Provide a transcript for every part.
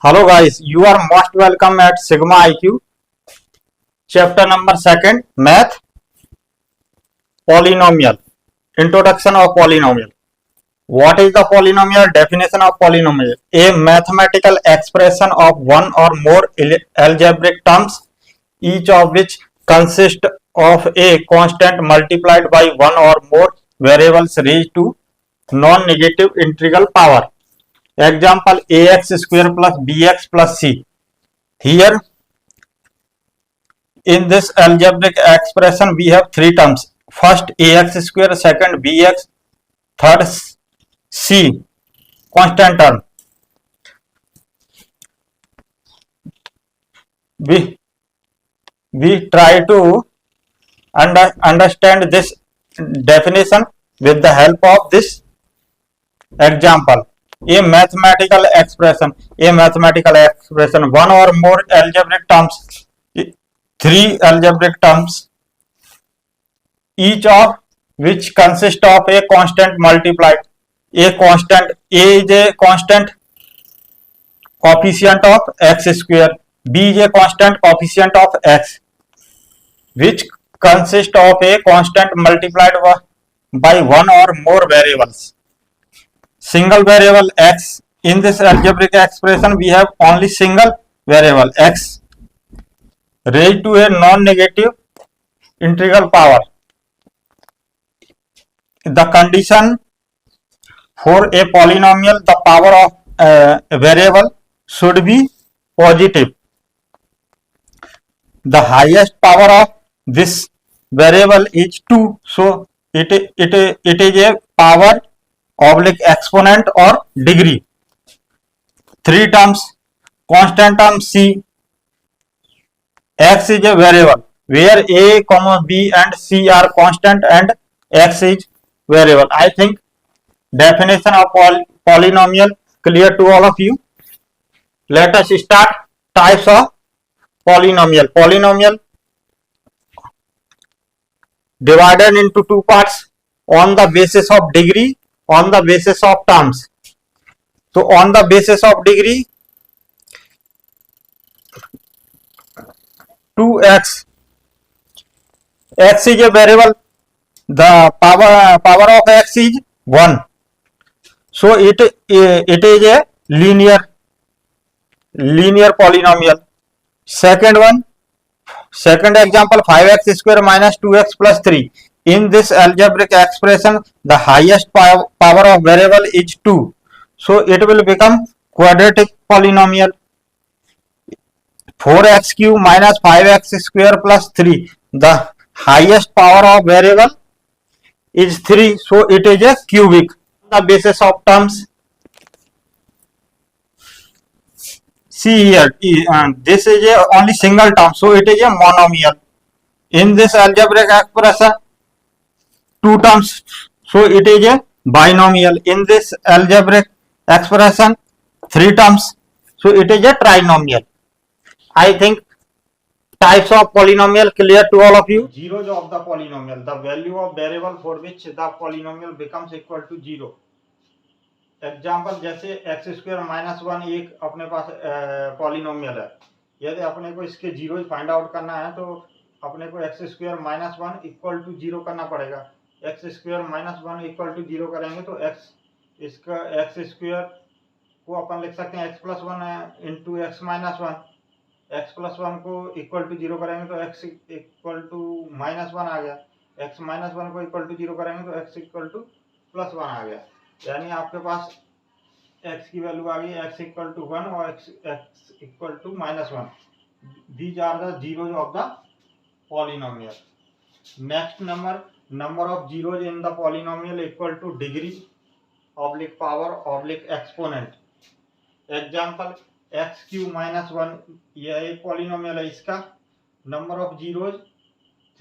Hello guys, you are most welcome at Sigma IQ, chapter number 2, Math, Polynomial, Introduction of Polynomial. What is the polynomial? Definition of polynomial: a mathematical expression of one or more algebraic terms, each of which consists of a constant multiplied by one or more variables raised to non-negative integral power. Example: ax square plus bx plus c. Here in this algebraic expression we have three terms: first ax square, second bx, third c, constant term. We try to understand this definition with the help of this example. A mathematical expression, one or more algebraic terms, three algebraic terms, each of which consists of a constant multiplied. A constant, a is a constant coefficient of x square, b is a constant coefficient of x, which consists of a constant multiplied by one or more variables. Single variable x. In this algebraic expression we have only single variable x raised to a non-negative integral power. The condition for a polynomial, the power of a variable should be positive. The highest power of this variable is 2, so it is a power oblique exponent or degree. Three terms: constant term c. X is a variable where a, b and c are constant and x is variable. I think definition of polynomial clear to all of you. Let us start. Types of polynomial. Polynomial divided into two parts: on the basis of degree, on the basis of terms. So on the basis of degree, 2x, x is a variable, the power of x is 1, so it is a linear polynomial. Second example, 5x square minus 2x plus 3. In this algebraic expression the highest power of variable is 2, so it will become quadratic polynomial. 4x cube minus 5x square plus 3. The highest power of variable is 3, so it is a cubic. The basis of terms, see here, this is a only single term, so it is a monomial. In this algebraic expression, two terms, so it is a binomial. In this algebraic expression, three terms, so it is a trinomial. I think types of polynomial clear to all of you. Zeros of the polynomial, the value of variable for which the polynomial becomes equal to 0. Example जैसे x square minus 1 एक अपने पास polynomial है, यदि अपने को इसके zero find out करना है तो अपने को x square minus 1 equal to 0 करना पड़ेगा. X square minus 1 equal to 0 करेंगे तो इसका एक्स स्क्वायर को अपन लिख सकते हैं x plus 1 into x minus 1. X plus 1 को इक्वल टू 0 करेंगे तो एक्स इक्वल टू माइनस 1 आ गया. एक्स माइनस 1 को इक्वल टू 0 करेंगे तो एक्स इक्वल टू प्लस 1 आ गया. यानी आपके पास x की वैल्यू आ गई x इक्वल टू 1 और x equal to minus 1. These are the zeros of the polynomial. Next number of zeros in the polynomial equal to degree oblique power oblique exponent. Example x cube minus 1, यह एक polynomial है, इसका number of zeros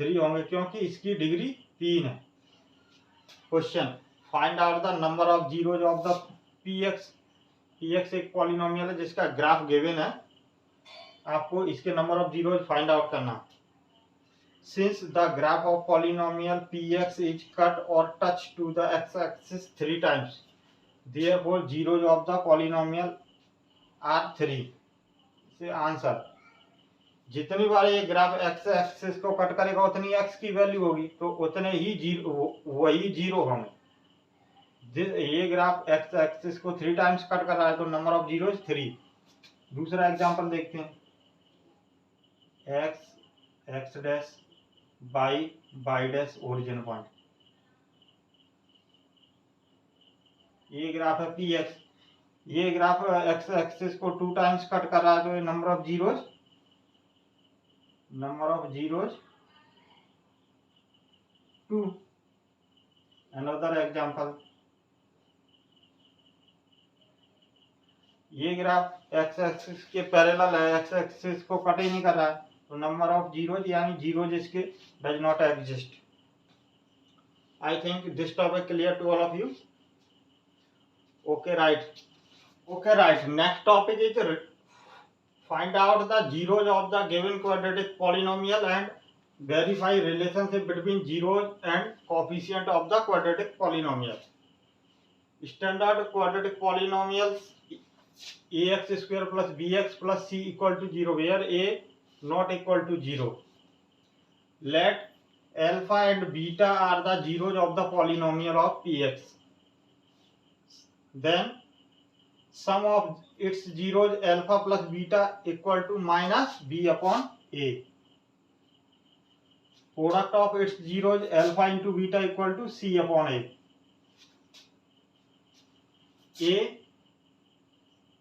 3 होंगे क्योंकि इसकी degree 3 है. Question, find out the number of zeros of the px. px एक polynomial है जिसका ग्राफ गिवन है, आपको इसके number of zeros find out करना. Since the graph of polynomial px is cut और touch to the x axis 3 times, therefore zeros of the polynomial are 3 से answer. जितनी बार ये ग्राफ एक्स एक्सिस को कट करेगा उतनी एक्स की वैल्यू होगी, तो उतने ही जीरो, वही जीरो होंगे। ये ग्राफ एक्स एक्सिस को 3 टाइम्स कट कर रहा है तो नंबर ऑफ जीरो 3। दूसरा एग्जांपल देखते हैं, x x dash by dash origin point. ये ग्राफ है पी एक्स। ये ग्राफ एक्स एक्सिस को 2 टाइम्स कट कर रहा है तो number of zeros 2। Another example, ये ग्राफ एक्स एक्सिस के पैरेलल है, एक्स एक्सिस को कट ही नहीं कर रहा है तो नंबर ऑफ जीरोज यानी जीरोज इसके does not exist. I think this topic clear to all of you. Okay, right. Next topic is find out the zeros of the given quadratic polynomial and verify relationship between zeros and coefficient of the quadratic polynomial. Standard quadratic polynomials ax square plus bx plus c equal to 0, where a not equal to 0. Let alpha and beta are the zeros of the polynomial of px. Then sum of its zeros alpha plus beta equal to minus b upon a. Product of its zeros alpha into beta equal to c upon a.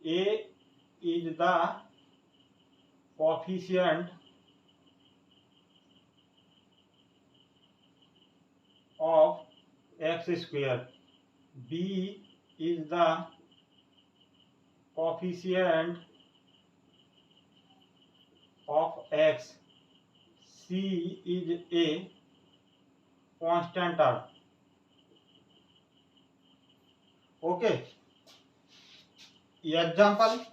A is the coefficient of x square. B is the coefficient of x. C is a constant term. Okay. Example,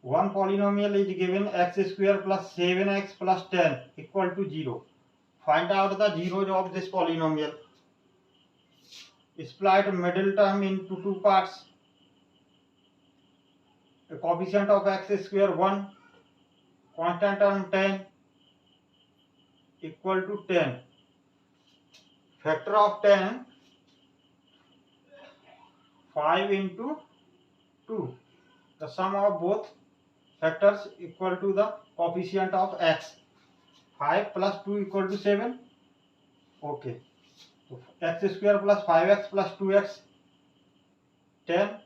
one polynomial is given x square plus 7x plus 10 equal to 0. Find out the zeros of this polynomial. Split middle term into two parts. A coefficient of x square 1, constant term 10 equal to 10. Factor of 10, 5 into 2. The sum of both factors equal to the coefficient of x. 5 plus 2 equal to 7. Okay. So x square plus 5x plus 2x 10.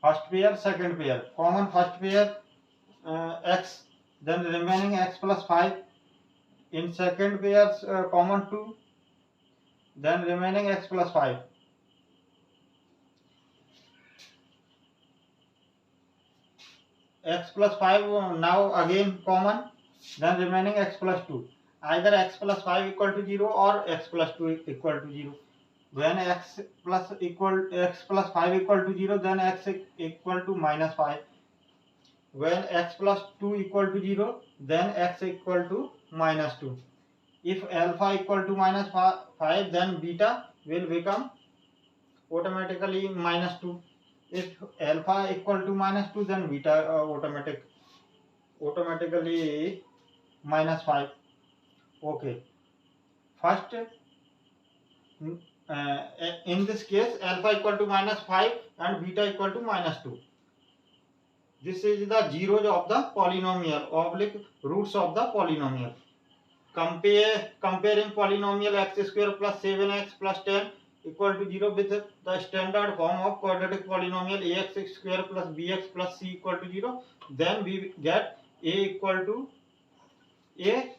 First pair, second pair. Common first pair x. Then remaining x plus 5. In second pair common 2. Then remaining x plus 5. X plus 5 now again common. Then remaining x plus 2. Either x plus 5 equal to 0 or x plus 2 equal to 0. When x plus 5 equal to 0, then x equal to minus 5. When x plus 2 equal to 0, then x equal to minus 2. If alpha equal to minus 5, then beta will become automatically minus 2. If alpha equal to minus 2, then beta automatically minus 5. Okay. First, in this case, alpha equal to minus 5 and beta equal to minus 2. This is the zeros of the polynomial oblique roots of the polynomial. Comparing polynomial x square plus 7x plus 10 equal to 0 with the standard form of quadratic polynomial ax square plus bx plus c equal to 0. Then we get a equal to a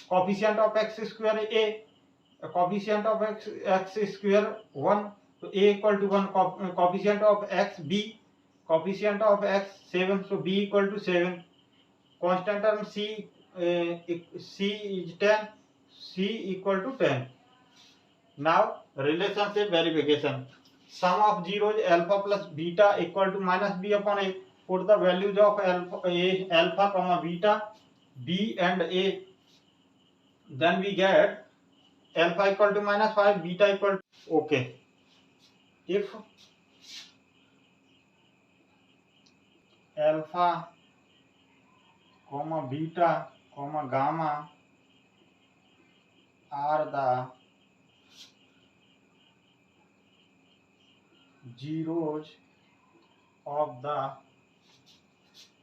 coefficient of x square a coefficient of x square 1, so a equal to 1, coefficient of x b, coefficient of x 7, so b equal to 7, constant term c is 10, c equal to 10. Now relationship verification. Sum of zeros alpha plus beta equal to minus b upon a. Put the values of alpha comma beta, b and a. Then we get alpha equal to minus 5, beta equal to, okay. If alpha comma beta comma gamma are the zeros of the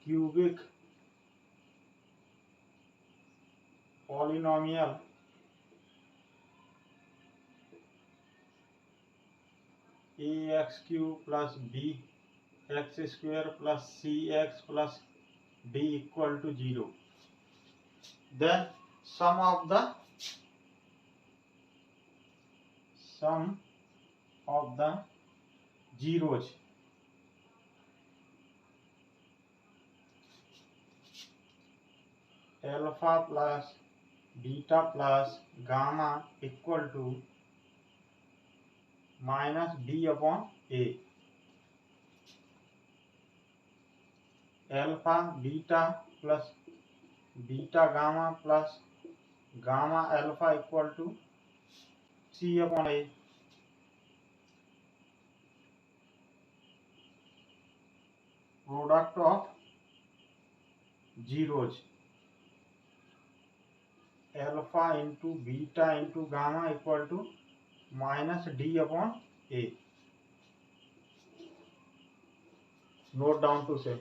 cubic polynomial ax cube plus bx square plus cx plus d equal to 0. Then sum of the zeros alpha plus beta plus gamma equal to minus d upon a. Alpha beta plus beta gamma plus gamma alpha equal to c upon a. Product of zeros alpha into beta into gamma equal to minus d upon a. Note down to say.